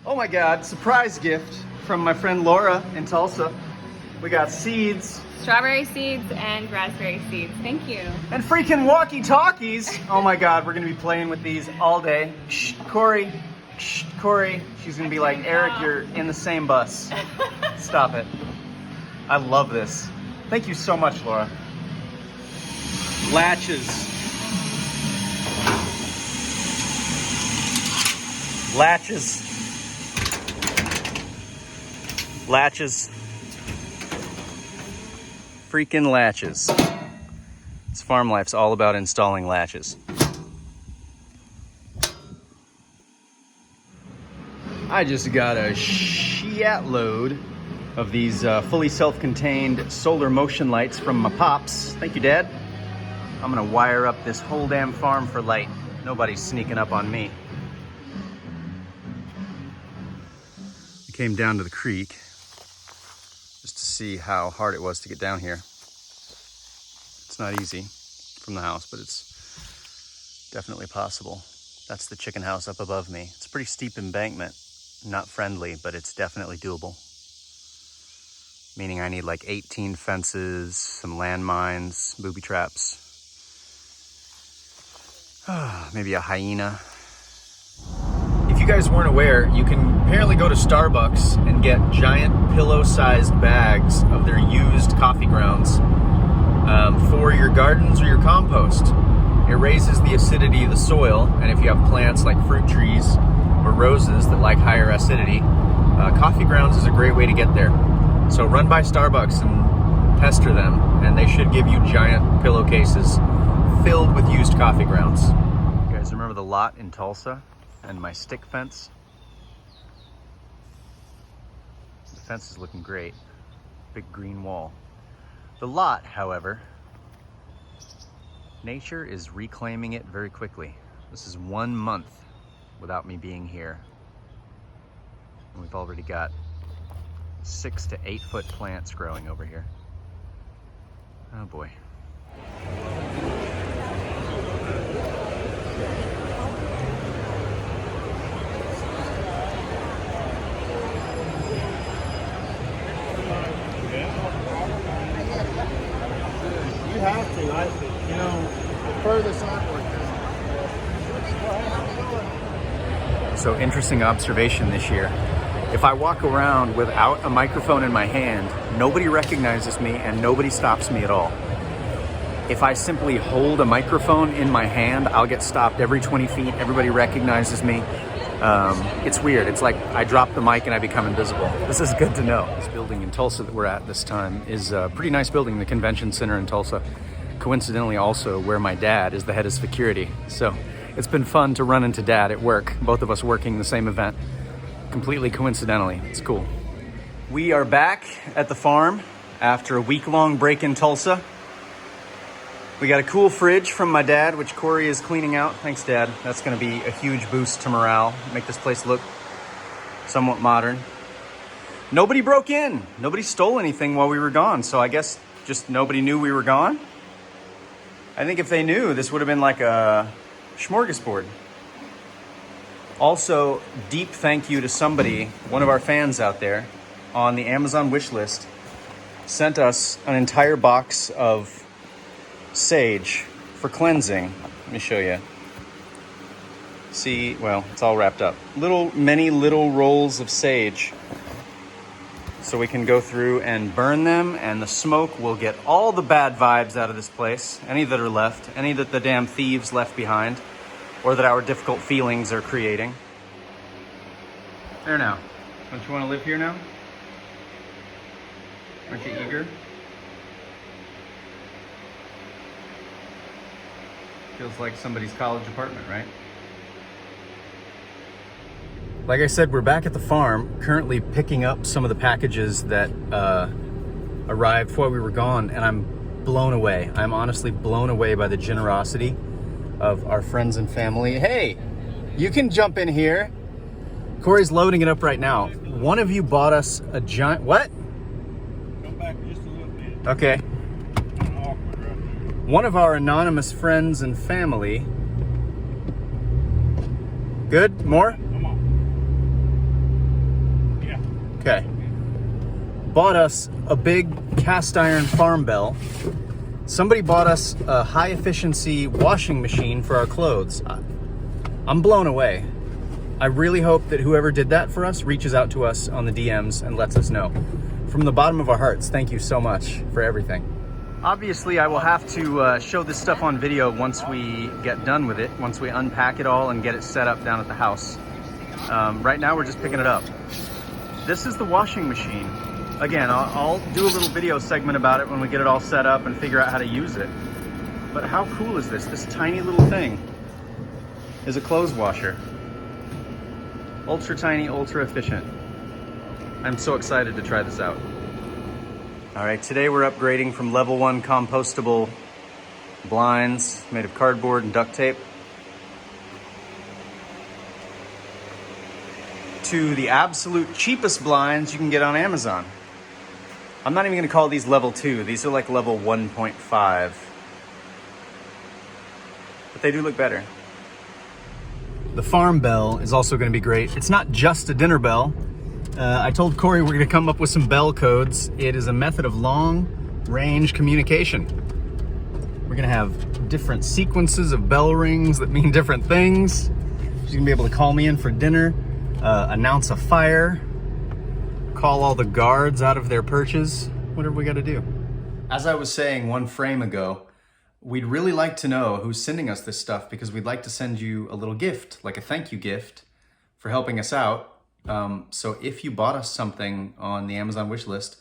Oh my God, surprise gift from my friend Laura in Tulsa. We got seeds. Strawberry seeds and raspberry seeds. Thank you. And freaking walkie-talkies. Oh my God, we're gonna be playing with these all day. Shh, Corey. Shh, Corey. She's gonna be like, Eric, you're in the same bus. Stop it. I love this. Thank you so much, Laura. Latches. Latches. Latches. Freaking latches. This farm life's all about installing latches. I just got a shitload of these fully self-contained solar motion lights from my pops. Thank you, Dad. I'm gonna wire up this whole damn farm for light. Nobody's sneaking up on me. I came down to the creek just to see how hard it was to get down here. It's not easy from the house, but it's definitely possible. That's the chicken house up above me. It's a pretty steep embankment. Not friendly, but it's definitely doable. Meaning I need like 18 fences, some landmines, booby traps. Maybe a hyena. If you guys weren't aware, you can apparently go to Starbucks and get giant pillow-sized bags of their used coffee grounds for your gardens or your compost. It raises the acidity of the soil, and if you have plants like fruit trees or roses that like higher acidity, coffee grounds is a great way to get there. So run by Starbucks and pester them, and they should give you giant pillowcases filled with used coffee grounds. You guys remember the lot in Tulsa and my stick fence? The fence is looking great. Big green wall. The lot, however, nature is reclaiming it very quickly. This is 1 month without me being here. And we've already got 6 to 8 foot plants growing over here. Oh boy. You have to, the furthest outward. So interesting observation this year. If I walk around without a microphone in my hand, nobody recognizes me and nobody stops me at all. If I simply hold a microphone in my hand, I'll get stopped every 20 feet. Everybody recognizes me. It's weird. It's like I drop the mic and I become invisible. This is good to know. This building in Tulsa that we're at this time is a pretty nice building, the convention center in Tulsa. Coincidentally also where my dad is the head of security. So it's been fun to run into Dad at work, both of us working the same event. Completely coincidentally. It's cool. We are back at the farm after a week-long break in Tulsa. We got a cool fridge from my dad, which Corey is cleaning out. Thanks, Dad. That's going to be a huge boost to morale, make this place look somewhat modern. Nobody broke in. Nobody stole anything while we were gone, so I guess just nobody knew we were gone. I think if they knew, this would have been like a smorgasbord. Also, deep thank you to somebody, one of our fans out there on the Amazon wish list, sent us an entire box of sage for cleansing. Let me show you. See, well, it's all wrapped up. Many little rolls of sage. So we can go through and burn them, and the smoke will get all the bad vibes out of this place. Any that are left, any that the damn thieves left behind, or that our difficult feelings are creating. There now. Don't you want to live here now? Aren't you eager? Feels like somebody's college apartment, right? Like I said, we're back at the farm, currently picking up some of the packages that arrived while we were gone, and I'm blown away. I'm honestly blown away by the generosity of our friends and family. Hey, you can jump in here. Corey's loading it up right now. One of you bought us a giant, what? Come back just a little bit. Okay. Awkward right there. One of our anonymous friends and family. Good? More? Come on. Okay. Bought us a big cast iron farm bell. Somebody bought us a high efficiency washing machine for our clothes. I'm blown away. I really hope that whoever did that for us reaches out to us on the DMs and lets us know. From the bottom of our hearts, thank you so much for everything. Obviously, I will have to show this stuff on video once we get done with it, once we unpack it all and get it set up down at the house. Right now, we're just picking it up. This is the washing machine. Again, I'll do a little video segment about it when we get it all set up and figure out how to use it. But how cool is this? This tiny little thing is a clothes washer. Ultra tiny, ultra efficient. I'm so excited to try this out. All right, today we're upgrading from level 1 compostable blinds made of cardboard and duct tape to the absolute cheapest blinds you can get on Amazon. I'm not even gonna call these level 2. These are like level 1.5. But they do look better. The farm bell is also gonna be great. It's not just a dinner bell. I told Corey we're gonna come up with some bell codes. It is a method of long-range communication. We're gonna have different sequences of bell rings that mean different things. She's gonna be able to call me in for dinner, announce a fire, call all the guards out of their perches, whatever we gotta do. As I was saying one frame ago, we'd really like to know who's sending us this stuff because we'd like to send you a little gift, like a thank you gift for helping us out. So if you bought us something on the Amazon wish list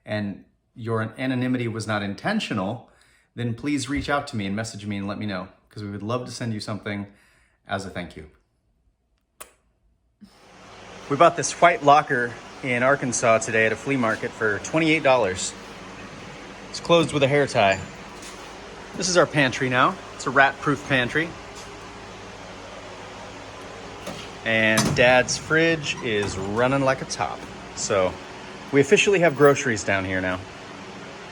and your anonymity was not intentional, then please reach out to me and message me and let me know because we would love to send you something as a thank you. We bought this white locker in Arkansas today at a flea market for $28. It's closed with a hair tie. This is our pantry now. It's a rat-proof pantry. And Dad's fridge is running like a top. So we officially have groceries down here now.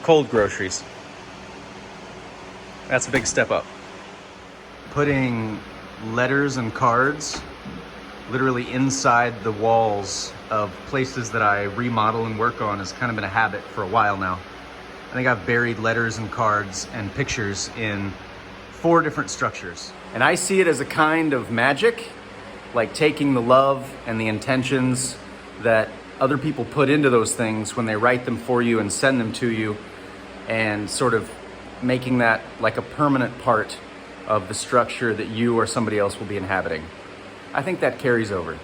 Cold groceries. That's a big step up. Putting letters and cards literally inside the walls of places that I remodel and work on has kind of been a habit for a while now. I think I've buried letters and cards and pictures in 4 different structures. And I see it as a kind of magic, like taking the love and the intentions that other people put into those things when they write them for you and send them to you, and sort of making that like a permanent part of the structure that you or somebody else will be inhabiting. I think that carries over.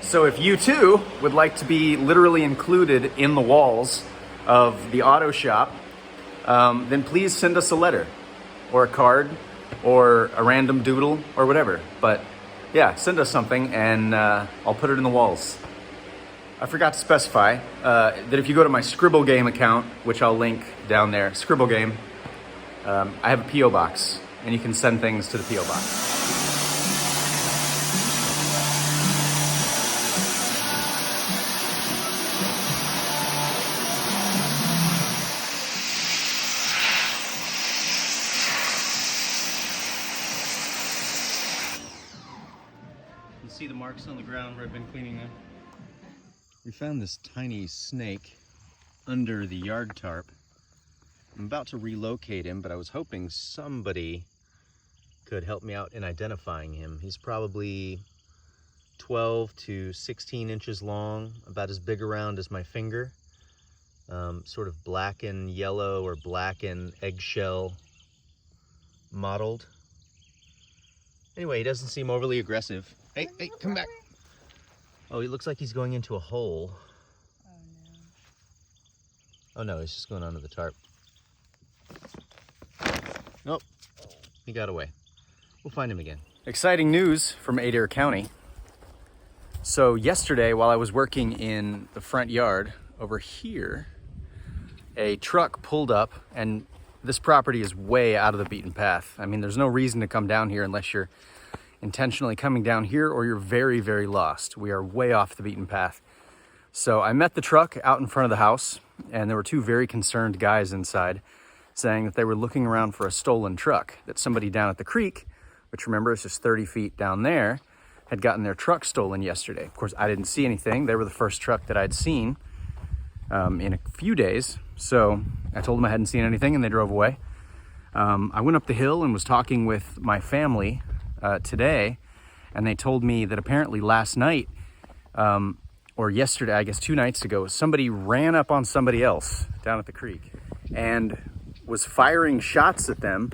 So if you too would like to be literally included in the walls of the auto shop, then please send us a letter or a card or a random doodle or whatever. But yeah, send us something and I'll put it in the walls. I forgot to specify that if you go to my Scribble Game account, which I'll link down there, Scribble Game, I have a P.O. box and you can send things to the P.O. box. See the marks on the ground where I've been cleaning them. We found this tiny snake under the yard tarp. I'm about to relocate him, but I was hoping somebody could help me out in identifying him. He's probably 12 to 16 inches long, about as big around as my finger. Sort of black and yellow or black and eggshell mottled. Anyway, he doesn't seem overly aggressive. Hey, come back. Oh, he looks like he's going into a hole. Oh no. Oh no, he's just going onto the tarp. Nope, he got away. We'll find him again. Exciting news from Adair County. So yesterday, while I was working in the front yard over here, a truck pulled up, and this property is way out of the beaten path. I mean, there's no reason to come down here unless you're intentionally coming down here or you're very, very lost. We are way off the beaten path. So I met the truck out in front of the house, and there were 2 very concerned guys inside saying that they were looking around for a stolen truck that somebody down at the creek, which remember is just 30 feet down there, had gotten their truck stolen yesterday. Of course, I didn't see anything. They were the first truck that I'd seen in a few days. So I told them I hadn't seen anything, and they drove away. I went up the hill and was talking with my family today, and they told me that apparently last night, or yesterday, I guess 2 nights ago, somebody ran up on somebody else down at the creek and was firing shots at them.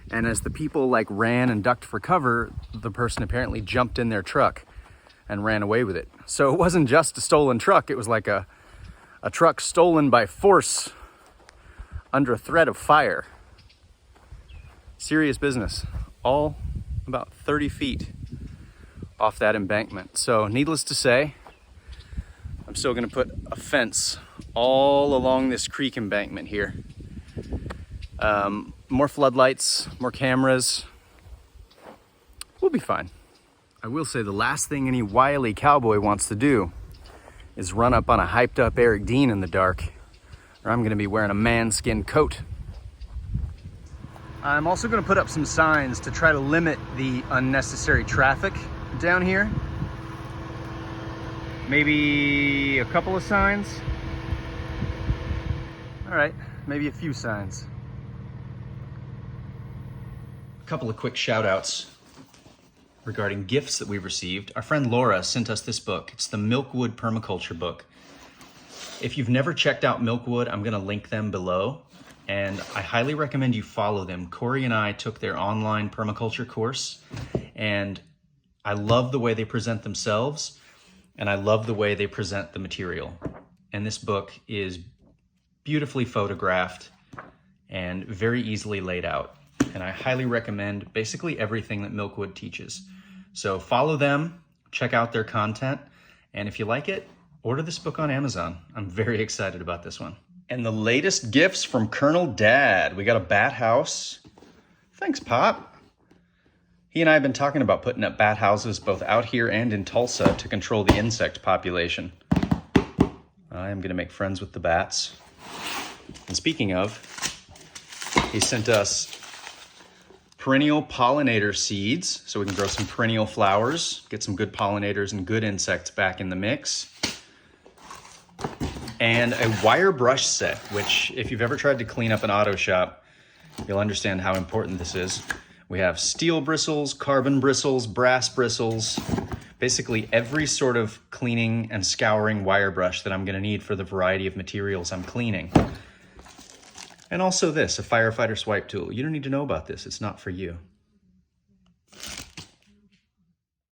And as the people like ran and ducked for cover, the person apparently jumped in their truck and ran away with it. So it wasn't just a stolen truck. It was like a truck stolen by force under threat of fire. Serious business. All about 30 feet off that embankment. So needless to say, I'm still gonna put a fence all along this creek embankment here. More floodlights, more cameras. We'll be fine. I will say the last thing any wily cowboy wants to do is run up on a hyped up Eric Dean in the dark, or I'm gonna be wearing a man-skin coat. I'm also gonna put up some signs to try to limit the unnecessary traffic down here. Maybe a couple of signs. All right, maybe a few signs. A couple of quick shout outs regarding gifts that we've received. Our friend Laura sent us this book. It's the Milkwood Permaculture book. If you've never checked out Milkwood, I'm gonna link them below, and I highly recommend you follow them. Corey and I took their online permaculture course, and I love the way they present themselves, and I love the way they present the material. And this book is beautifully photographed and very easily laid out. And I highly recommend basically everything that Milkwood teaches. So follow them, check out their content, and if you like it, order this book on Amazon. I'm very excited about this one. And the latest gifts from Colonel Dad. We got a bat house. Thanks, Pop. He and I have been talking about putting up bat houses both out here and in Tulsa to control the insect population. I am gonna make friends with the bats. And speaking of, he sent us perennial pollinator seeds so we can grow some perennial flowers, get some good pollinators and good insects back in the mix. And a wire brush set, which if you've ever tried to clean up an auto shop, you'll understand how important this is. We have steel bristles, carbon bristles, brass bristles, basically every sort of cleaning and scouring wire brush that I'm gonna need for the variety of materials I'm cleaning. And also this, a firefighter swipe tool. You don't need to know about this, it's not for you.